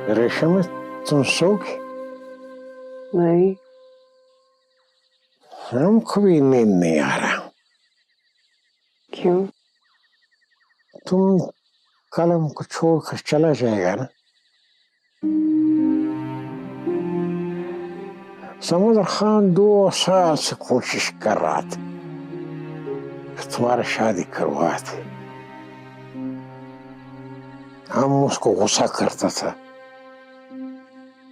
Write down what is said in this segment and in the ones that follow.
रेशम, तुम सोगी? नहीं, हमको भी नींद नहीं आ रहा। क्यों? तुम कलम को छोड़कर चला जाएगा ना। समुद्र खान 2 साल से कोशिश कर रहा था कि तुम्हारा शादी करवा दे। हम उसको गुस्सा करता था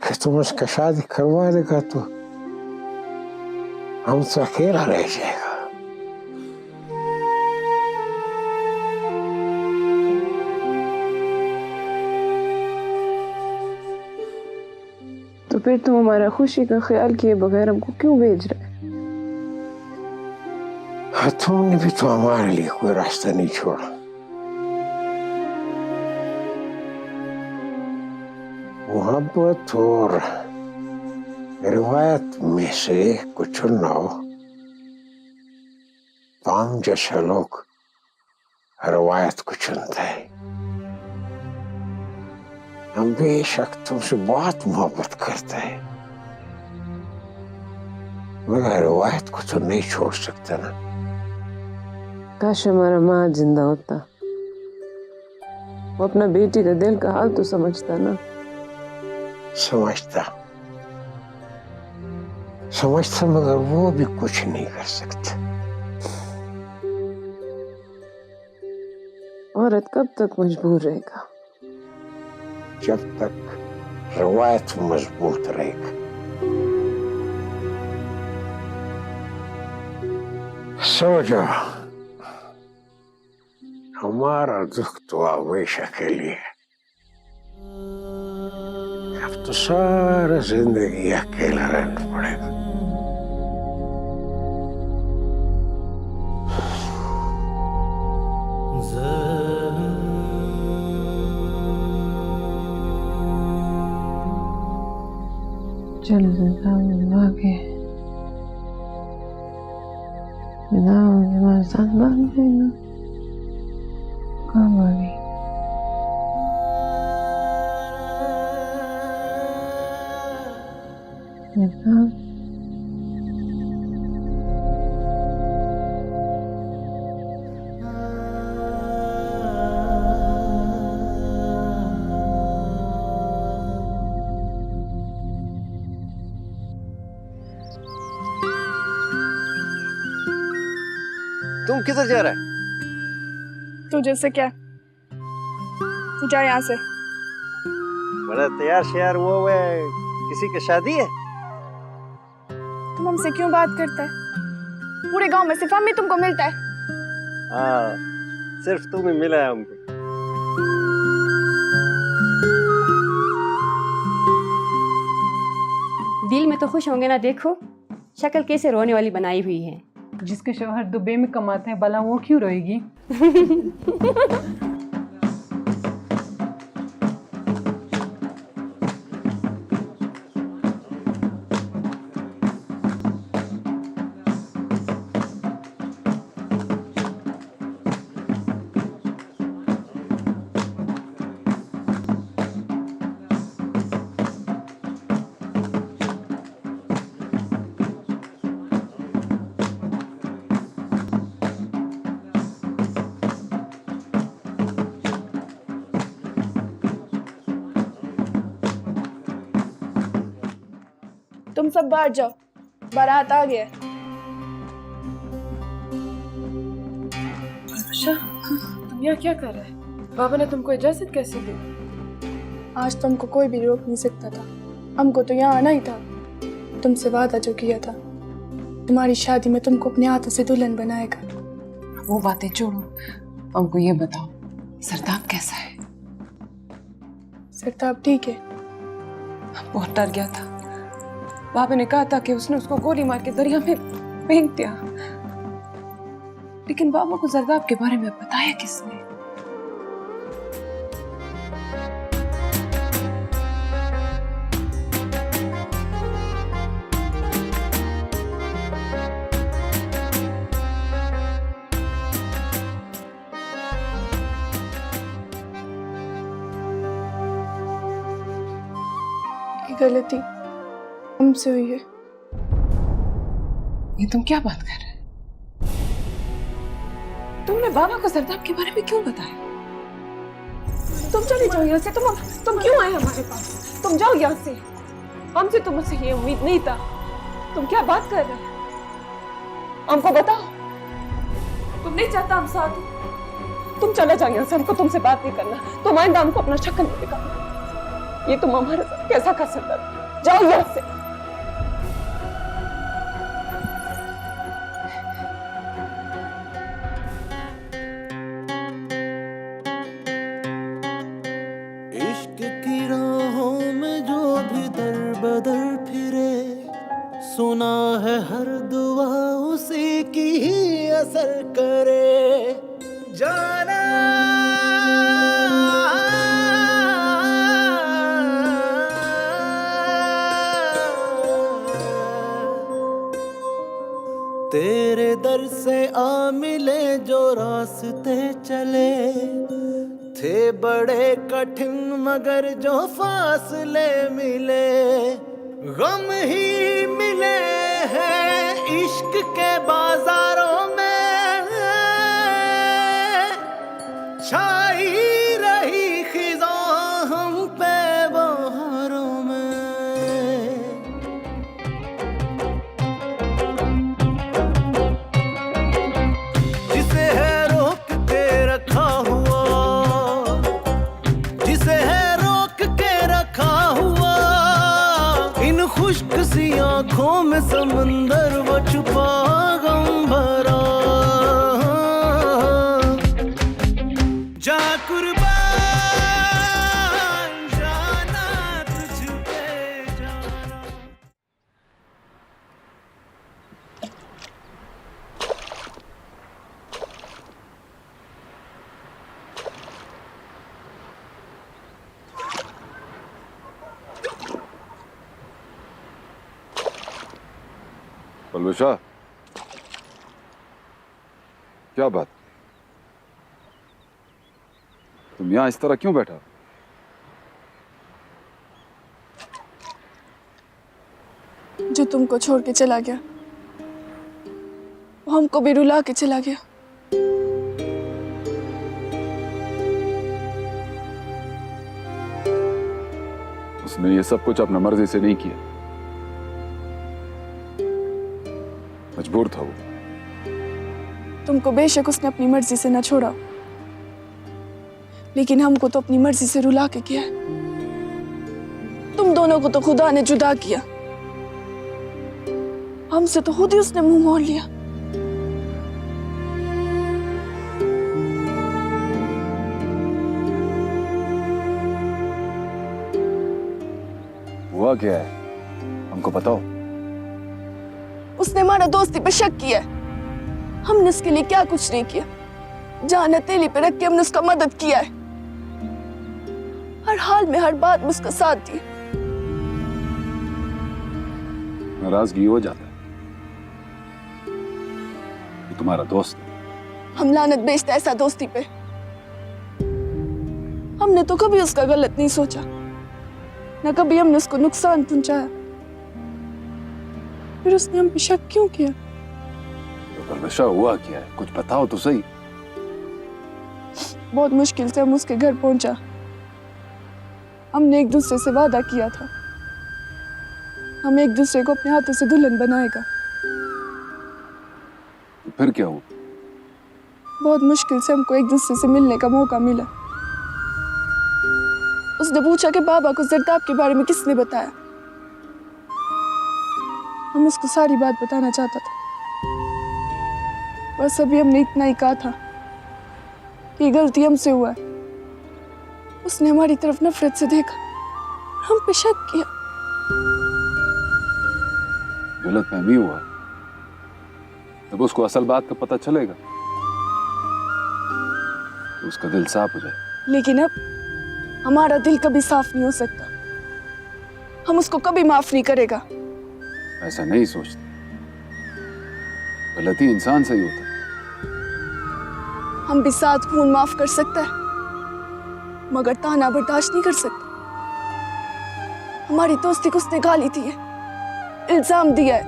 कि तुम उसका शादी करवा देगा तो हम तो अकेला रह जाएगा। तो फिर तुम हमारा खुशी का ख्याल किए बगैर हमको क्यों भेज रहे? तुमने भी तो हमारे लिए कोई रास्ता नहीं छोड़ा। मोहब्बत और रिवायत में से कुछ चुनाव। हम जैसे लोग रिवायत को चुनते हैं। हम बेशक तुमसे बहुत मोहब्बत करते हैं, मगर रिवायत को तो नहीं छोड़ सकते ना। काश हमारा माँ जिंदा होता, वो अपना बेटी का दिल का हाल तो समझता ना। समझता मगर वो भी कुछ नहीं कर सकता। औरत कब तक मजबूर रहेगा? जब तक रिवायत मजबूत रहेगा। सो जाओ, हमारा दुख तो हमेशा के लिए। अब तो सारा जिंदगी अकेला रहना पड़ेगा। चल आगे हमारे साथ बात करना। कहाँ आ गई? तुम किधर जा रहा है? तुझे से क्या? तू जा यहाँ से। बड़ा तैयार श्यार वो है, किसी की शादी है? तुम हमसे क्यों बात करता है? पूरे गांव में सिर्फ हम ही तुमको मिलता है। हाँ, सिर्फ तुम ही मिला है हमको। दिल में तो खुश होंगे ना, देखो शक्ल कैसे रोने वाली बनाई हुई है। जिसके शौहर दुबई में कमाते हैं, भला वो क्यों रोएगी? तुम सब बाहर जाओ, बारात आ गया। अच्छा, तुम यहाँ क्या कर रहे हैं? बाबा ने तुमको इजाजत कैसे दी? आज तुमको कोई भी रोक नहीं सकता था। हमको तो यहाँ आना ही था। तुमसे वादा जो किया था, तुम्हारी शादी में तुमको अपने हाथों से दुल्हन बनाएगा। वो बातें छोड़ो, हमको ये बताओ, सरताप कैसा है? सरताप ठीक है। बहुत डर गया था। बाबा ने कहा था कि उसने उसको गोली मार के दरिया में फेंक दिया, लेकिन बाबा को सरताप के बारे में बताया किसने? ये गलती हमसे हुई है। ये तुम क्या बात कर रहे हो? तुमने बाबा को सरदाब के बारे में क्यों बताया? तुम चले जाओ यहाँ से। तुम क्यों आए हमारे पास? तुम जाओ यहाँ से। हमसे तो मुझसे ये उम्मीद नहीं था। तुम क्या बात कर रहे हो? हमको बताओ। तुम नहीं चाहता हम साथ हो? तुम चले जाओ यहाँ से। हमको तुमसे बात नहीं करना। तुम आइंदा हमको अपना शक्ल नहीं दिखाना। ये तुम हमारे साथ कैसा कर सकते हो? जाओ यहाँ से। सुना है हर दुआ उसी की ही असर करे जाना। तेरे दर से आ मिले जो रास्ते चले थे बड़े कठिन मगर जो फासले मिले गम ही मिले हैं इश्क के बाजारों में छाई रही खिज़ां हम पे बहारों में। जिसे है रोक के रखा हुआ, जिसे है रोक के रखा हुआ, इन खुश्क सी आंखों में समंदर वो छुपा गम भरा। जा कुर्बान जाना तुझ पे जाना। पलवशा, क्या बात? तुम यहाँ इस तरह क्यों बैठा? जो तुमको छोड़ के चला गया वो हमको भी रुला के चला गया। उसने ये सब कुछ अपना मर्जी से नहीं किया, मजबूर था वो। तुमको बेशक उसने अपनी मर्जी से न छोड़ा, लेकिन हमको तो अपनी मर्जी से रुला के किया है। तुम दोनों को तो खुदा ने जुदा किया, हमसे तो खुद ही उसने मुंह मोड़ लिया। हुआ क्या है, हमको बताओ। उसने हमारा दोस्ती पे शक किया है। हमने उसके लिए क्या कुछ नहीं किया। जान हथेली पे रख के हमने उसका मदद किया है। हर हाल में हर बात में उसका साथ दिया। नाराजगी हो जाता है, ये तुम्हारा दोस्त है। हम लानत बेचते ऐसा दोस्ती पे। हमने तो कभी उसका गलत नहीं सोचा, न कभी हमने उसको नुकसान पहुंचाया। फिर उसने हम पे शक क्यों किया? तो परवशा हुआ क्या है, कुछ बताओ तो सही। बहुत मुश्किल से हम उसके घर पहुंचा। हमने एक दूसरे से वादा किया था, हम एक दूसरे को अपने हाथों से दुल्हन बनाएगा। तो फिर क्या हुआ? बहुत मुश्किल से हमको एक दूसरे से मिलने का मौका मिला। उसने पूछा कि बाबा को जरदाब के बारे में किसने बताया। हम उसको सारी बात बताना चाहता था, बस अभी हमने इतना ही कहा था कि गलती हमसे हुआ है। उसने हमारी तरफ नफरत से देखा, हम पे शक किया। गलतफहमी हुआ, जब उसको असल बात का पता चलेगा तो उसका दिल साफ हो जाए। लेकिन अब हमारा दिल कभी साफ नहीं हो सकता। हम उसको कभी माफ नहीं करेगा। ऐसा नहीं सोचते, गलती इंसान से ही होता है। हम भी 7 खून माफ कर सकता है, मगर ताना बर्दाश्त नहीं कर सकता। हमारी दोस्ती को उसने गाली दी है, इल्जाम दिया है।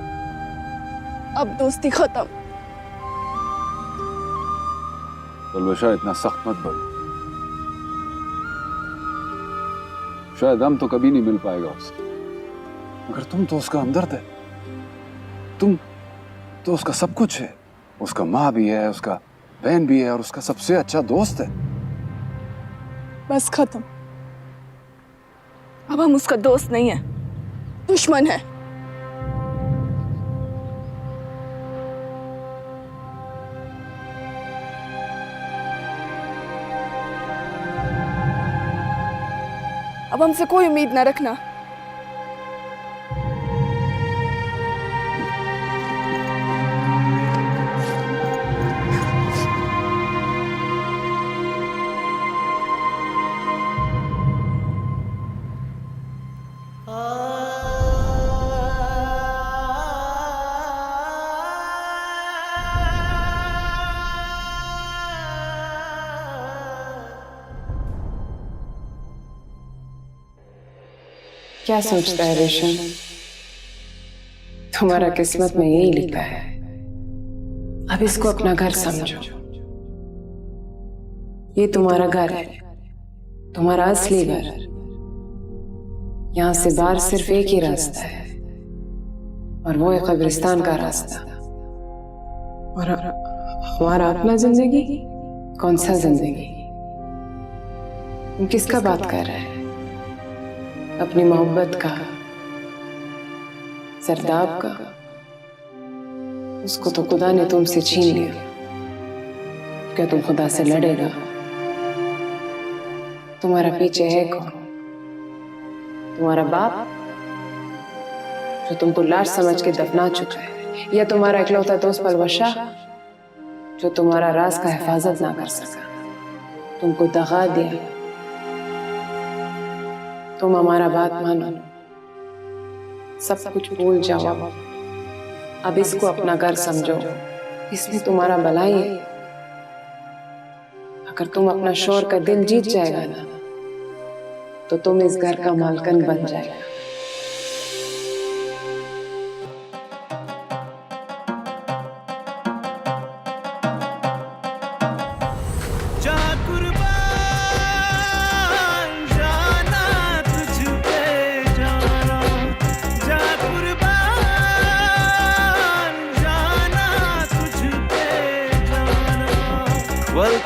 अब दोस्ती खत्म। बलवशा इतना सख्त मत बन। शायद हम तो कभी नहीं मिल पाएगा उससे, मगर तुम तो उसका हमदर्द है। तुम तो उसका सब कुछ है। उसका माँ भी है, उसका बहन भी है, और उसका सबसे अच्छा दोस्त है। बस खत्म। अब हम उसका दोस्त नहीं है, दुश्मन है। अब हमसे कोई उम्मीद ना रखना। क्या सोचता है रेशम? तुम्हारा किस्मत में यही लिखा है। अब इसको अपना घर समझो। ये तुम्हारा घर है, तुम्हारा असली घर। यहां से बाहर सिर्फ एक ही रास्ता है, और वो है कब्रिस्तान का रास्ता। और हमारा अपना जिंदगी? कौन सा जिंदगी? तुम किसका बात कर रहे हैं? अपनी मोहब्बत का, सरदाब का? उसको तो खुदा ने तुमसे छीन लिया। क्या तुम खुदा से लड़ेगा? तुम्हारा पीछे है कौन? तुम्हारा बाप, जो तुमको लाश समझ के दफना चुका है, या तुम्हारा इकलौता दोस्त बलवशा, जो तुम्हारा राज का हिफाजत ना कर सका, तुमको दगा दिया? तुम हमारा बात मानो, सब कुछ भूल जाओ। अब इसको अपना घर समझो, इसमें तुम्हारा भलाई है। अगर तुम अपना शौहर का दिल जीत जाएगा ना, तो तुम इस घर का मालकन बन जाएगा।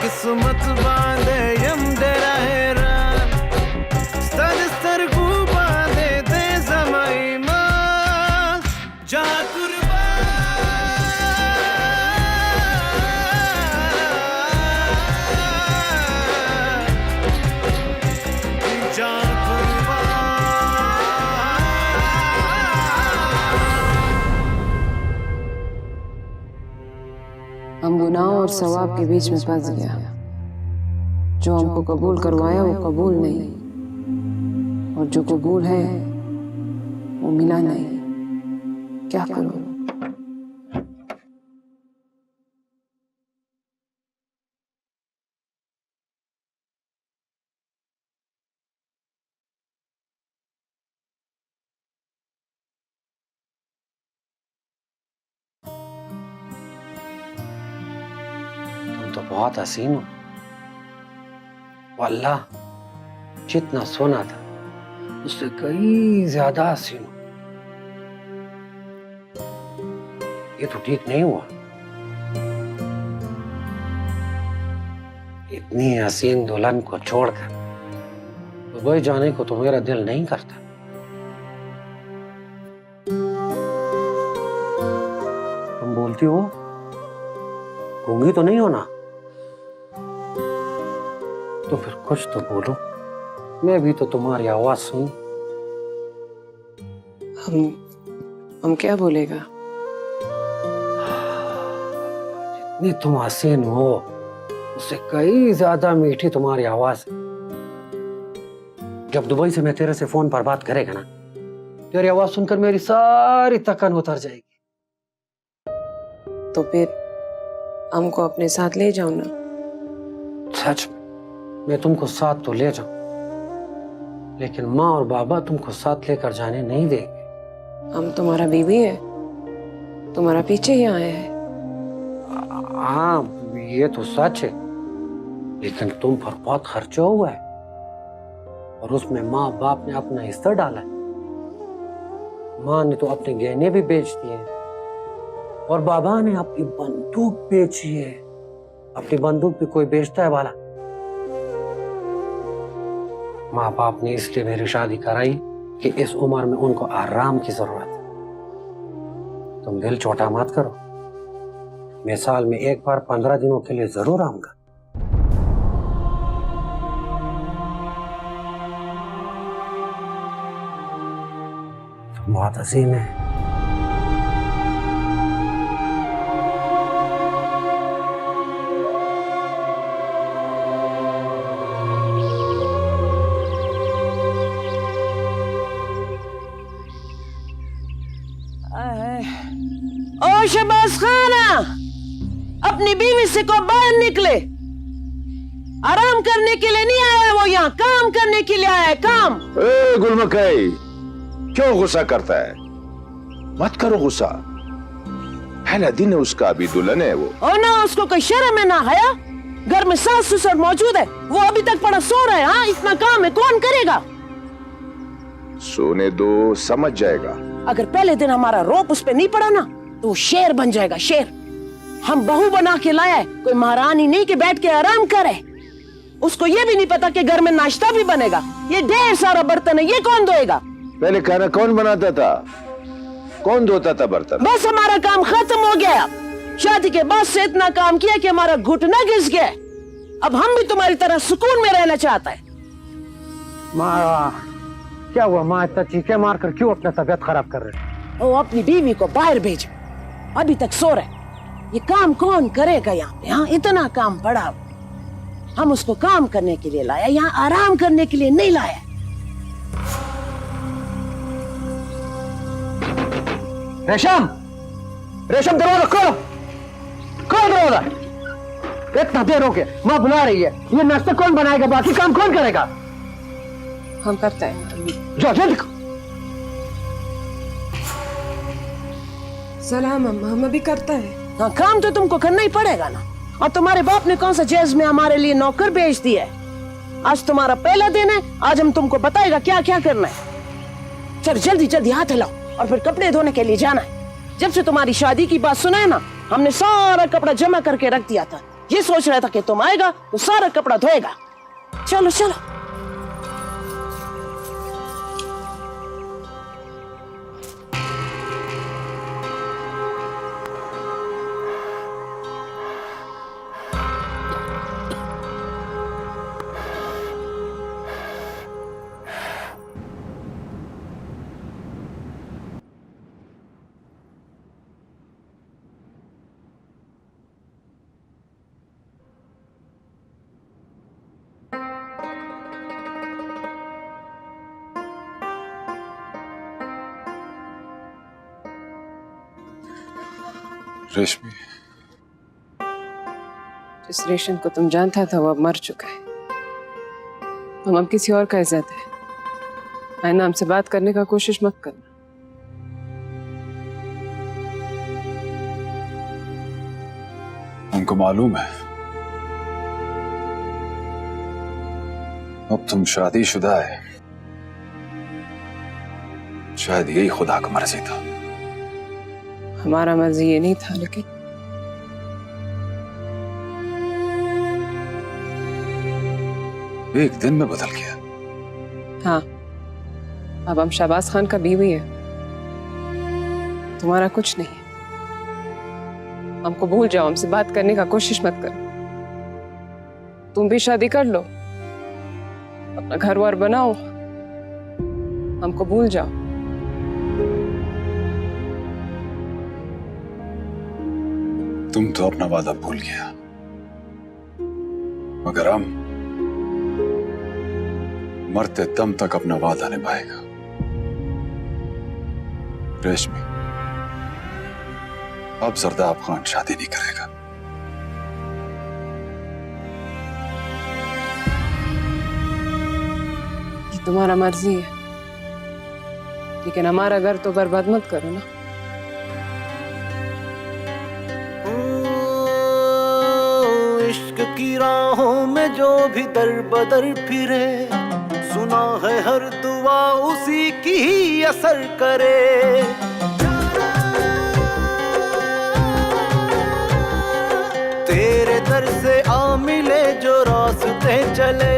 किस्मत बांधे यम डेरा हैरान, स्तर स्तर को बांधे दे जमाई मां, जा कुर्बान, जा हम गुनाह और सवाब के बीच में फंस गया। जो हमको कबूल करवाया वो कबूल नहीं, और जो कबूल है वो मिला नहीं। क्या करूं? तुम तो बहुत हसीन हो। अल्लाह जितना सोना था उससे कई ज्यादा हसीन हो। ये तो ठीक नहीं हुआ। इतनी हसीन दुल्हन को छोड़कर दुबई जाने को तो मेरा दिल नहीं करता। तुम बोलती हो गूंगी तो नहीं हो ना? तो फिर कुछ तो बोलो, मैं भी तो तुम्हारी आवाज सुन। हम क्या बोलेगा? जितनी तुम हसीन हो उससे कई ज्यादा मीठी तुम्हारी आवाज है। जब दुबई से मैं तेरे से फोन पर बात करेगा ना, तेरी आवाज सुनकर मेरी सारी थकान उतर जाएगी। तो फिर हमको अपने साथ ले जाओ ना। सच में मैं तुमको साथ तो ले जाऊं, लेकिन माँ और बाबा तुमको साथ लेकर जाने नहीं देंगे। हम तुम्हारा बीवी है, तुम्हारा पीछे ही आए हैं। हाँ ये तो सच है, लेकिन तुम पर बहुत खर्चा हुआ है और उसमें माँ बाप ने अपना हिस्सा डाला है। माँ ने तो अपने गहने भी बेच दिए और बाबा ने अपनी बंदूक बेची है। अपनी बंदूक भी कोई बेचता है वाला? माँ बाप ने इसलिए मेरी शादी कराई कि इस उम्र में उनको आराम की जरूरत है। तुम दिल छोटा मत करो, मैं साल में एक बार 15 दिनों के लिए जरूर आऊंगा। तुम बहुत हसीन है। ओ शहबाज खाना, अपनी बीवी से को बाहर निकले। आराम करने के लिए नहीं आया वो, यहाँ काम करने के लिए आया है। काम। ए गुलमकई, क्यों गुस्सा करता है? मत करो गुस्सा, पहला दिन है उसका, अभी दुल्हन है वो। और ना उसको कोई शर्म है ना हया? घर में सास ससुर मौजूद है, वो अभी तक पड़ा सो रहा है। हाँ, इतना काम है, कौन करेगा? सोने दो, समझ जाएगा। अगर पहले दिन हमारा रोप उस पे नहीं पड़ा ना तो शेर बन जाएगा, शेर। हम बहू बना के लाया है, कोई महारानी नहीं कि बैठ के आराम करे। उसको ये भी नहीं पता कि घर में नाश्ता भी बनेगा। ये ढेर सारा बर्तन है, ये कौन धोएगा? पहले खाना कौन बनाता था? कौन धोता था बर्तन? बस हमारा काम खत्म हो गया। शादी के बाद से इतना काम किया कि हमारा घुटना घिस गया। अब हम भी तुम्हारी तरह सुकून में रहना चाहता है। माँ क्या हुआ? माँ इतना चीखे मारकर क्यों अपना तबीयत खराब कर रहे हैं? वो अपनी बीवी को बाहर भेजो, अभी तक सो रहे। ये काम कौन करेगा यहाँ पे? हाँ, इतना काम पड़ा। हम उसको काम करने के लिए लाया, यहाँ आराम करने के लिए नहीं लाया। रेशम, रेशम दरवाजा खोलो, खोल दरवाजा। इतना देर हो गया, माँ बुला रही है। ये नाश्ता कौन बनाएगा? बाकी काम कौन करेगा? हम करते हैं। जाओ जल्दी। सलाम अम्मा, हम अभी करता है। हाँ, काम तो तुमको करना ही पड़ेगा ना। और तुम्हारे बाप ने कौन सा जेज में हमारे लिए नौकर भेज दिया है? आज तुम्हारा पहला दिन है, आज हम तुमको बताएगा क्या क्या करना है। चल जल्दी जल्दी हाथ हिलाओ और फिर कपड़े धोने के लिए जाना है। जब से तुम्हारी शादी की बात सुना है ना, हमने सारा कपड़ा जमा करके रख दिया था। ये सोच रहा था कि तुम आएगा तो सारा कपड़ा धोएगा। चलो चलो। रेशमी, जिस रेशम को तुम जानता था वो अब मर चुका है। हम अब किसी और का इज्जत है। आईना हमसे बात करने का कोशिश मत करना। हमको मालूम है अब तुम शादीशुदा है। शायद यही खुदा का मर्जी था। हमारा मर्जी ये नहीं था, लेकिन एक दिन में बदल गया। हाँ, अब हम शहबाज खान का बीवी है, तुम्हारा कुछ नहीं है। हमको भूल जाओ, हमसे बात करने का कोशिश मत करो। तुम भी शादी कर लो, अपना घर वार बनाओ, हमको भूल जाओ। तुम तो अपना वादा भूल गया, मगर हम मरते दम तक अपना वादा निभाएगा। रेशमी, अब जरदाब खान शादी नहीं करेगा। तुम्हारा मर्जी है, लेकिन हमारा घर तो बर्बाद मत करो ना। इश्क की राहों में जो भी दर बदर फिरे, सुना है हर दुआ उसी की ही असर करे। तेरे दर से आ मिले जो रास्ते चले,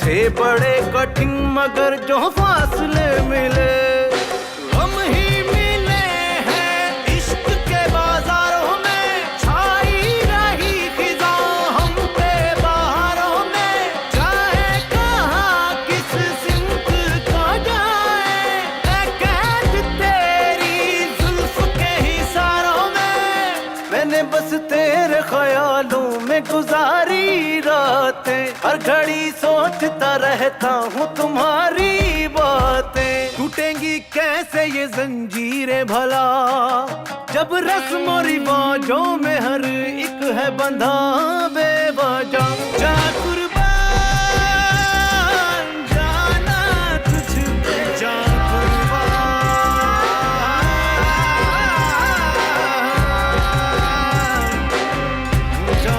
थे बड़े कठिन मगर जो फासले मिले। हम ही मिले हैं इश्क के बाजारों में, छाई रही खिजा हम पे बहारों में। चाहे कहाँ किस सिमत का जाए, ऐ कैद तेरी जुल्फ के हिसारों में। मैंने बस तेरे ख्यालों में गुजारी रातें, हर घड़ी सोचता रहता हूँ तुम्हारी बातें। टूटेंगी कैसे ये जंजीरें भला, जब रस्म और रिवाजों में हर एक है बंधा बेवजह। जा कुर्बान जाना तुझ पे, जा कुर्बान जा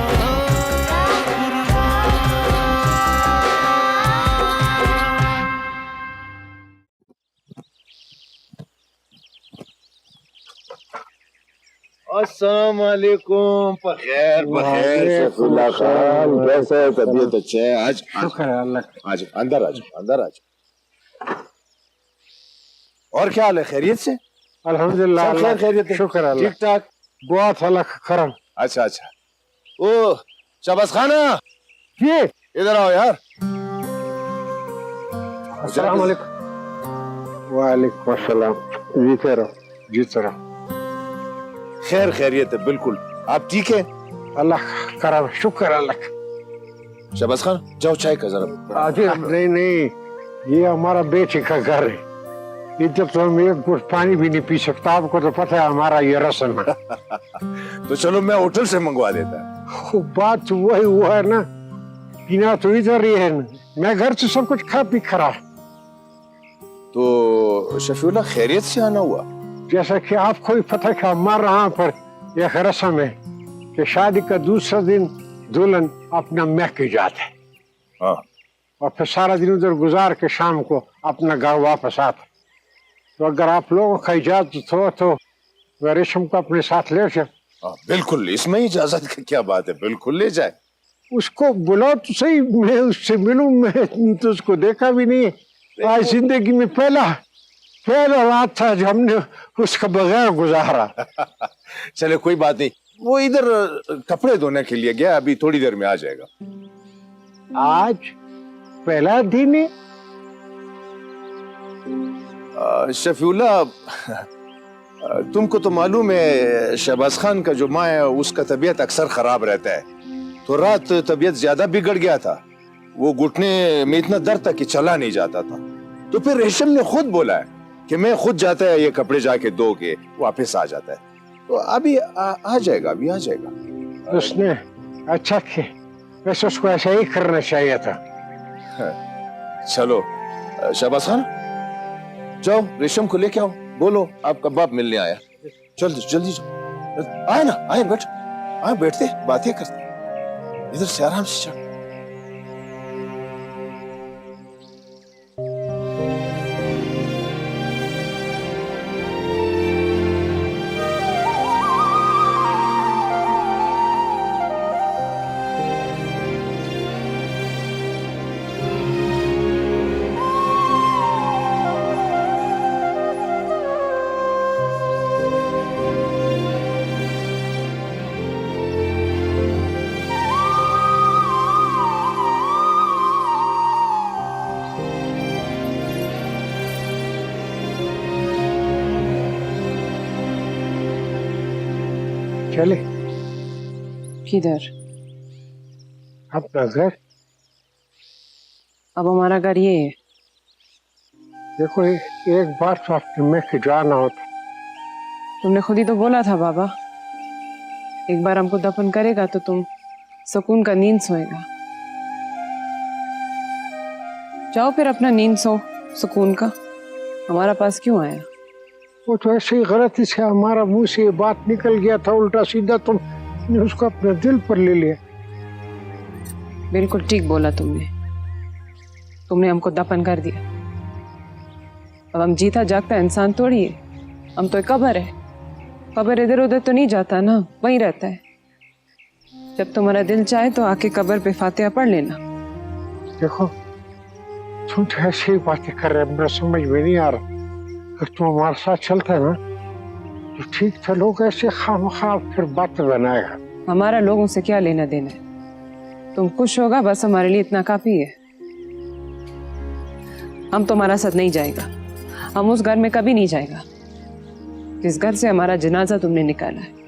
अस्सलाम वालेकुम। बखैर बखैर सैफुल्लाह खान, कैसे है? तबीयत अच्छी है? आज शुक्र है अल्लाह का। आज अंदर आज अंदर आज। और क्या हाल है? खैरियत से? अल्हम्दुलिल्लाह, सब खैरियत है? शुक्र है ठीक ठाक। दुआ था करम। अच्छा अच्छा। ओ शहबाज खाना, ये इधर आओ यार। अस्सलाम वालेकुम। वालेकुम अस्सलाम। जीते रहो जीते रहो। खैर खैरियत है बिल्कुल। आप ठीक है? अल्लाह करम, शुक्र अल्लाह का। शहबाज खान जाओ चाय का जरा। अजी नहीं नहीं, ये हमारा बेटे का घर है, इधर तो हम एक घुट पानी भी नहीं पी सकता। आपको तो पता है हमारा ये रस्म है। तो चलो मैं होटल से मंगवा देता। बात तो वही हुआ है ना, पीना तो इधर ही है ना। मैं घर से सब कुछ खा पी खरा। तो शफीउल्लाह खैरियत से आना हुआ? जैसा कि आपको भी पता है कि हमारे यहाँ पर यह रस्म है कि शादी का दूसरा दिन दुल्हन अपना महके जाता है। हाँ। और फिर सारा दिन उधर गुजार के शाम को अपना घर वापस आता है। तो अगर आप लोगों का इजाजत हो तो वह रेशम को अपने साथ ले जाए। बिल्कुल, इसमें इजाजत की क्या बात है, बिल्कुल ले जाए। उसको बुलाओ तो सही, मैं उससे मिलूं। मैं तो उसको देखा भी नहीं है। आज जिंदगी में पहला रात था जो हमने उसका बगैर गुजारा। चले कोई बात नहीं, वो इधर कपड़े धोने के लिए गया, अभी थोड़ी देर में आ जाएगा। आज पहला दिन है। शफीउल्लाह, तुमको तो मालूम है शहबाज खान का जो माँ है उसका तबीयत अक्सर खराब रहता है। तो रात तबीयत ज्यादा बिगड़ गया था, वो घुटने में इतना दर्द था कि चला नहीं जाता था। तो फिर रेशम ने खुद बोला है कि मैं खुद जाता है, ये कपड़े जाके धो के वापस आ जाता है। तो अभी आ जाएगा, अभी आ जाएगा। उसने अच्छा किया, वैसे उसको ऐसा ही करना चाहिए था। चलो शहबाज खान जाओ, रेशम को लेके आओ, बोलो आपका बाप मिलने आया। जल्दी जल्दी जाओ, आए ना, आए बैठ, आए बैठते बातें करते, इधर से आराम से चढ़। चले किधर? अपना घर। अब हमारा घर ये है। देखो एक बार तो आपने मैं के जाना होता। तुमने खुद ही तो बोला था बाबा, एक बार हमको दफन करेगा तो तुम सुकून का नींद सोएगा। जाओ फिर अपना नींद सो सुकून का। हमारा पास क्यों आया? वो तो ऐसे ही गलती से हमारा मुंह से ये बात निकल गया था उल्टा सीधा, तुमने उसको अपने दिल पर ले लिया। बिल्कुल ठीक बोला तुमने। तुमने हमको दफन कर दिया। अब हम जीता जागता इंसान थोड़ी है, हम तो एक कब्र है। कब्र इधर उधर तो नहीं जाता ना, वहीं रहता है। जब तुम्हारा दिल चाहे तो आके कब्र पे फातिहा पढ़ लेना। देखो तुम तो ऐसी ही बातें कर रहे, मेरा समझ में नहीं आ रहा। अगर तुम हमारे साथ चलता है ना तो ठीक था, लोग ऐसे खामखा फिर बातें बनाएगा। हमारा लोगों से क्या लेना देना है? तुम खुश होगा बस हमारे लिए इतना काफी है। हम तुम्हारा साथ नहीं जाएगा, हम उस घर में कभी नहीं जाएगा जिस घर से हमारा जनाजा तुमने निकाला है।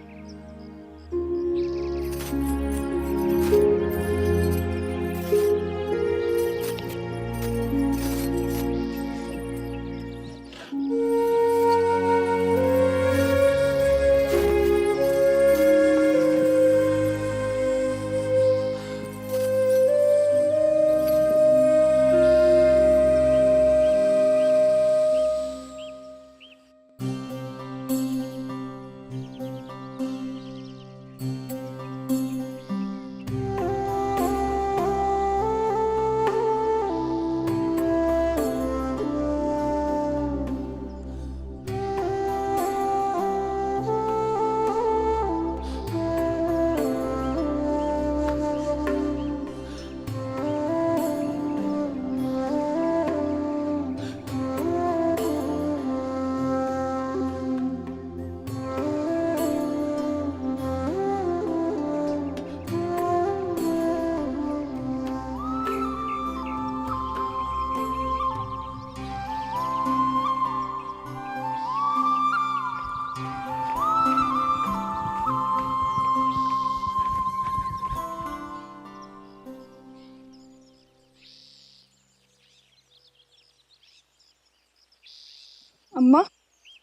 अम्मा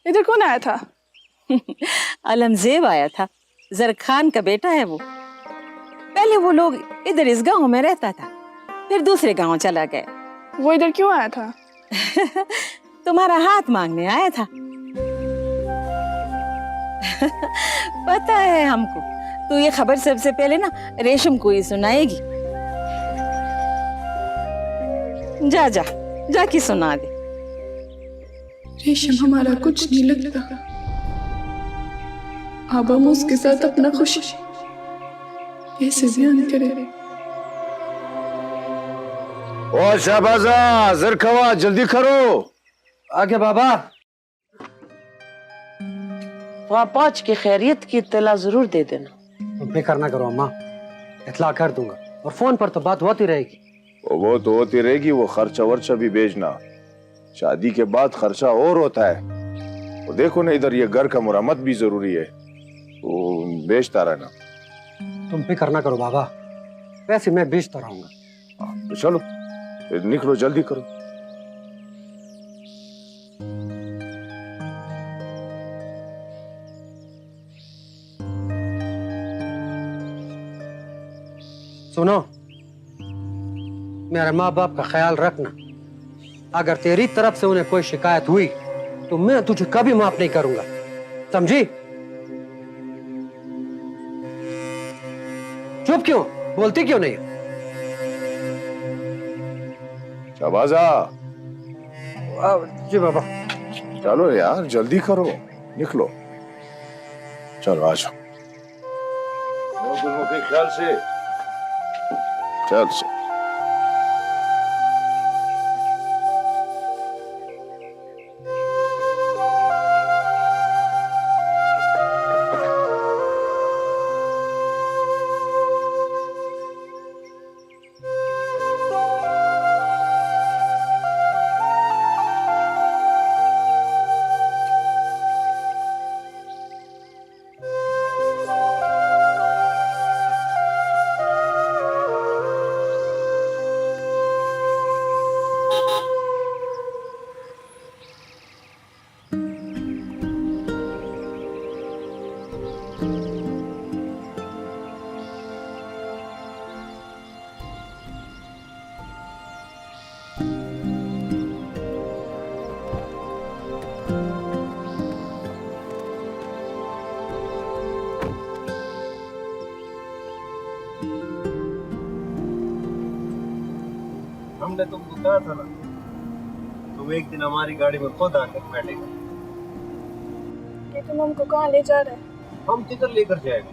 इधर कौन आया था? अलमजेब आया था, जरखान का बेटा है वो। पहले वो लोग इधर इस गांव में रहता था, फिर दूसरे गांव चला गया। वो इधर क्यों आया था? तुम्हारा हाथ मांगने आया था। पता है हमको, तू ये खबर सबसे पहले ना रेशम को ही सुनाएगी। जा जा जाके सुना दे। रेशम हमारा कुछ नहीं लगता, अब हम उसके साथ अपना खुशी कैसे बयान करें? ओ शहबाजा जरखवा जल्दी करो। आगे बाबा। वहाँ पहुंच के खैरियत की इत्तला जरूर दे देना। तुम फिक्र ना करो अम्मा, इत्तला कर दूंगा, और फोन पर तो बात होती रहेगी। वो तो होती रहेगी, वो खर्चा वर्चा भी भेजना। शादी के बाद खर्चा और होता है। तो देखो ना इधर ये घर का मुरम्मत भी जरूरी है, तो बेचता रहना। तुम फिक्र ना करो बाबा, वैसे मैं बेचता रहूंगा। तो चलो फिर निकलो, जल्दी करो। सुनो, मेरे माँ बाप का ख्याल रखना। अगर तेरी तरफ से उन्हें कोई शिकायत हुई तो मैं तुझे कभी माफ नहीं करूंगा, समझी? चुप क्यों, बोलती क्यों नहीं? शहबाजा। जी बाबा। चलो यार जल्दी करो, निकलो। चलो आ जाओ। के ख्याल से चल से। हमने तुमको कहा था ना, तुम एक दिन हमारी गाड़ी में खुद आकर बैठेगा। कि तुम हमको कहाँ ले जा रहे हैं? हम किधर लेकर जाएंगे?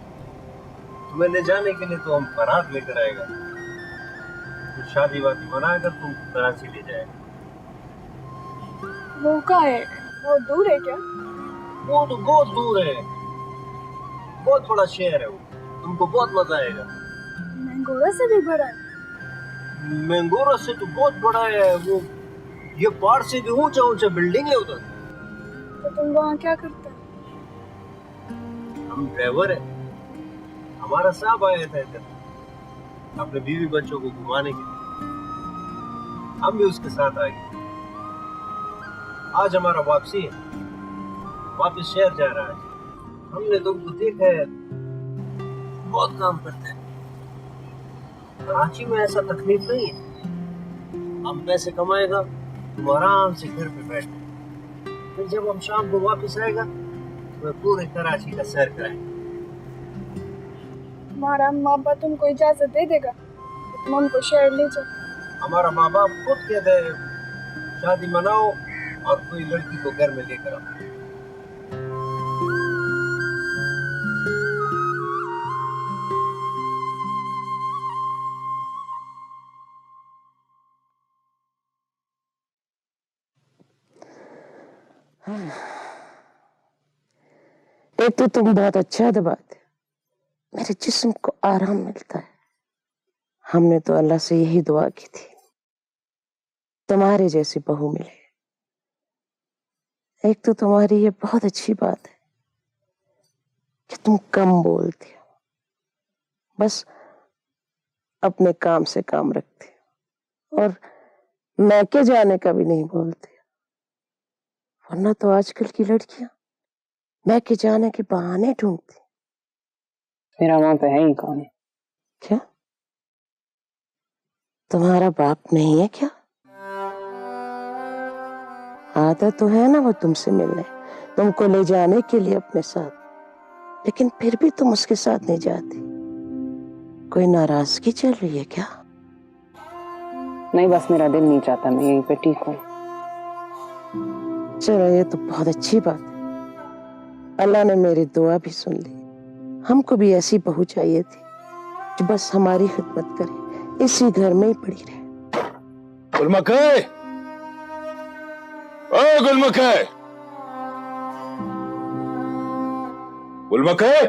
तुम्हें ले जाने के लिए तो हम बारात लेकर आएगा, तो शादी वादी मनाकर तुम कराची ले जाएगा। वो कहाँ है? बहुत दूर है क्या? वो तो बहुत दूर है, बहुत बड़ा शहर है वो, तुमको बहुत मजा आएगा। मैंगोरा से भी बड़ा है? मैंगोरा से तो बहुत बड़ा है वो, ये पहाड़ से भी ऊंचा ऊंचा बिल्डिंग है उधर। तो तुम वहाँ क्या करते हो? हम ड्राइवर है, हमारा साहब आया था इधर अपने बीवी बच्चों को घुमाने के लिए, हम भी उसके साथ आ गए। आज हमारा वापसी है, वापस शहर जा रहा है। हमने तुमको देखा है, बहुत काम करते हैं। कराची में ऐसा तकलीफ नहीं है, हम पैसे कमाएगा, तुम आराम से घर पे बैठ, फिर जब हम शाम को वापस आएगा तो पूरे कराची का सैर कराएंगे। तुम्हारा माँ बाप तुमको इजाजत दे देगा तो तुम हमको शहर ले जाओ? हमारा माँ बाप खुद कहते हैं शादी मनाओ और कोई लड़की को घर में लेकर आओ। एक तो तुम बहुत अच्छा दबाते, मेरे जिस्म को आराम मिलता है। हमने तो अल्लाह से यही दुआ की थी तुम्हारे जैसी बहू मिले। एक तो तुम्हारी ये बहुत अच्छी बात है कि तुम कम बोलती हो, बस अपने काम से काम रखती हो और मैके जाने का भी नहीं बोलती। वरना तो आजकल की लड़कियां मैके जाने के बहाने ढूंढती। मेरा वहां पे है ही कौन? क्या तुम्हारा बाप नहीं है क्या? आता तो है ना वो तुमसे मिलने, तुमको ले जाने के लिए अपने साथ, लेकिन फिर भी तुम उसके साथ नहीं जाती। कोई नाराजगी चल रही है क्या? नहीं, बस मेरा दिल नहीं चाहता मैं यहीं पे ठीक हूँ। चलो ये तो बहुत अच्छी बात है, अल्लाह ने मेरी दुआ भी सुन ली। हमको भी ऐसी बहू चाहिए थी जो बस हमारी खिदमत करे, इसी घर में ही पड़ी रहे। गुलमखाई, ओ गुलमखाई, गुलमखाई,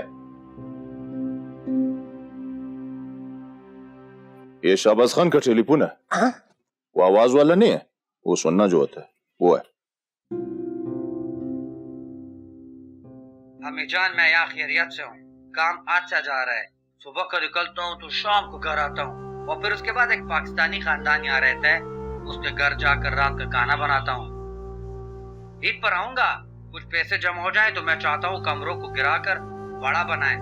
ये शहबाज खान का टेलीफोन है। हाँ? वो आवाज वाला नहीं है, वो सुनना जो होता है वो है। अम्मीजान, मैं यहाँ खैरियत से हूँ, काम अच्छा जा रहा है। सुबह को निकलता हूँ तो शाम को घर आता हूँ और फिर उसके बाद एक पाकिस्तानी खानदान यहाँ रहता है, उसके घर जाकर रात का खाना बनाता हूँ। ईद पर आऊंगा, कुछ पैसे जमा हो जाए तो मैं चाहता हूँ कमरों को गिराकर बड़ा बनाए,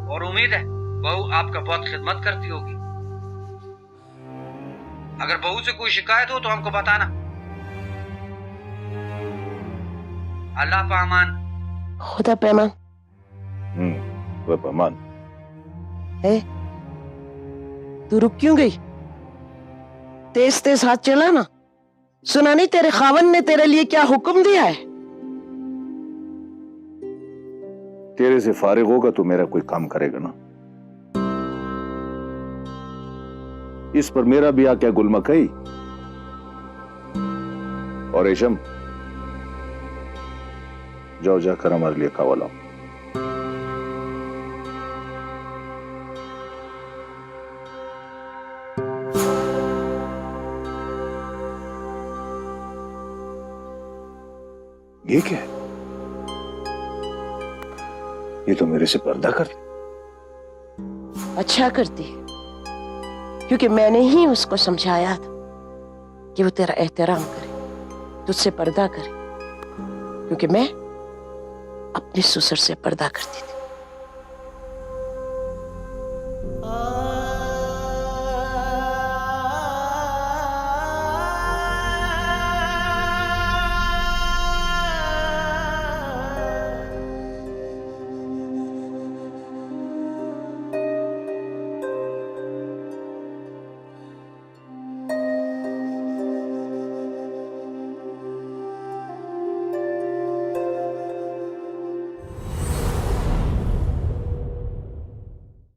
और उम्मीद है बहू आपका बहुत खिदमत करती होगी। अगर बहू से कोई शिकायत हो तो हमको बताना। अल्लाह पामान। खुदा पैमान। वो पैमान। तू रुक क्यों गई? तेज तेज हाथ चला ना, सुना नहीं तेरे खावन ने तेरे लिए क्या हुक्म दिया है? तेरे से फारिग होगा तो मेरा कोई काम करेगा ना। इस पर मेरा भी आ क्या गुलमखाई और रेशम, जाओ जाकर हमारे लिए खावा लाओ। ये क्या है? ये तो मेरे से पर्दा करती। अच्छा करती है, क्योंकि मैंने ही उसको समझाया था कि वो तेरा एहतराम करे, तुझसे पर्दा करे, क्योंकि मैं अपने ससुर से पर्दा करती थी।